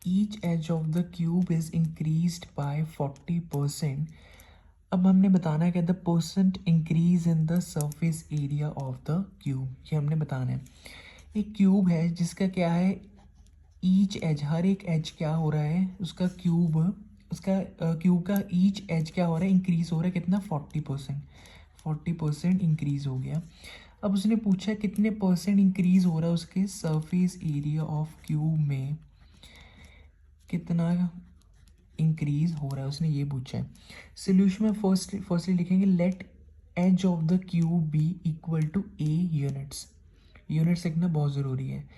Each edge of the cube is increased by 40%। अब हमने बताना है कि the percent increase in the surface area of the cube, ये हमने बताना है। एक क्यूब है जिसका क्या है, ईच एज, हर एक एज क्या हो रहा है उसका क्यूब, उसका क्यूब का ईच एज क्या हो रहा है, इंक्रीज हो रहा है कितना, 40%। 40% इंक्रीज हो गया। अब उसने पूछा कितने परसेंट इंक्रीज हो रहा है उसके सरफेस एरिया ऑफ क्यूब में, कितना इंक्रीज हो रहा है, उसने ये पूछा है। सोल्यूशन में फर्स्टली लिखेंगे let edge of the cube be equal to a units. Units लिखना बहुत ज़रूरी है।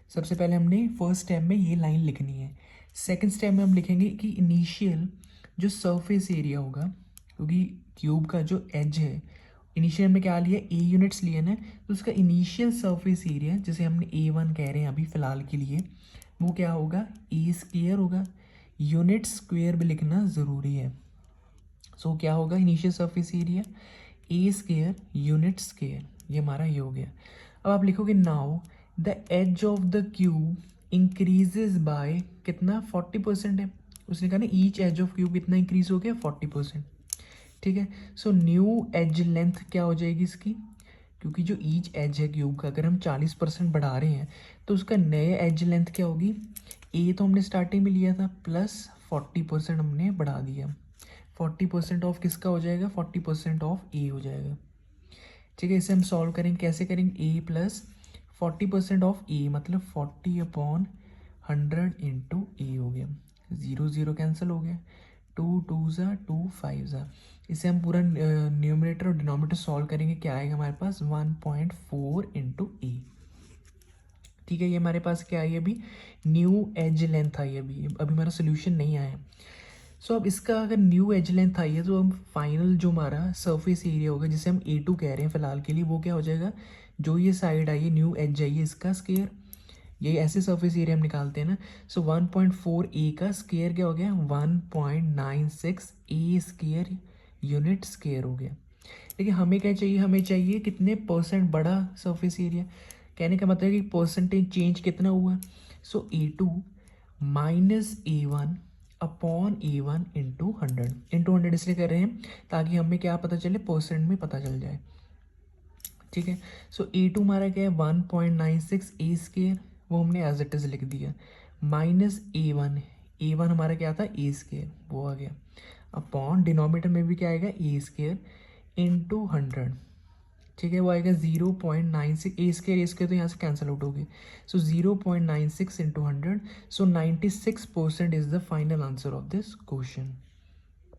सबसे पहले हमने फर्स्ट स्टेप में ये लाइन लिखनी है। सेकंड स्टेप में हम लिखेंगे कि इनिशियल जो सरफेस एरिया होगा, क्योंकि क्यूब का जो एज है, इनिशियल में क्या लिया, ए यूनिट्स लिए ना, तो उसका इनिशियल सरफेस एरिया जिसे हमने A1 कह रहे हैं अभी फ़िलहाल के लिए, वो क्या होगा, ए स्क्वेयर होगा। यूनिट स्क्वेयर भी लिखना ज़रूरी है। सो क्या होगा, initial surface area a square unit square, ये हमारा ये हो गया। अब आप लिखोगे now the edge of the cube increases by कितना, 40% है। उसने कहा ना ईच एज ऑफ क्यूब कितना इंक्रीज हो गया, 40%। ठीक है, सो न्यू एज लेंथ क्या हो जाएगी इसकी, क्योंकि जो ईच एज है क्यूब का अगर हम 40% बढ़ा रहे हैं तो उसका नए एज लेंथ क्या होगी, ए तो हमने स्टार्टिंग में लिया था प्लस 40% हमने बढ़ा दिया। 40% ऑफ किसका हो जाएगा, 40% ऑफ ए हो जाएगा। ठीक है, इसे हम सॉल्व करेंगे, कैसे करेंगे, ए प्लस 40% ऑफ ए मतलब 40/100 इंटू ए हो गया। 0 0 कैंसिल हो गया, 2 2 ज़ा 2 5 ज़ा। इसे हम पूरा न्यूमरेटर और डिनोमिनेटर सॉल्व करेंगे, क्या आएगा हमारे पास, 1.4 इंटू ए। ठीक है, ये हमारे पास क्या आई अभी, न्यू एज लेंथ आई अभी हमारा सोल्यूशन नहीं आया। सो अब इसका अगर न्यू एज लेंथ आई है तो हम फाइनल जो हमारा सरफेस एरिया होगा जिसे हम A2 कह रहे हैं फिलहाल के लिए, वो क्या हो जाएगा, जो ये साइड आई है न्यू एज आई है इसका स्केयर, ये ऐसे सरफेस एरिया हम निकालते हैं ना। सो 1.4 ए का स्केयर क्या हो गया, 1.96 ए स्केयर यूनिट स्केयर हो गया। लेकिन हमें क्या चाहिए, हमें चाहिए कितने परसेंट बड़ा सरफेस एरिया। कहने का मतलब है कि परसेंटेज चेंज कितना हुआ। सो A2 minus A1 upon A1 into 100 इसलिए कर रहे हैं ताकि हमें क्या पता चले, परसेंट में पता चल जाए। ठीक है, सो A2 हमारा क्या है, 1.96 ए स्केयर, वो हमने एज इट इज़ लिख दिया, माइनस A1 हमारा क्या था, ए स्केयर, वो आ गया, अपॉन डिनोमिनेटर में भी क्या आएगा, ए स्केयर इंटू 100। ठीक है, वो आएगा 0.96 ए स्केयर तो यहाँ से कैंसिल आउट हो गए। सो 0.96 into 100, so 96% is the final answer of this question.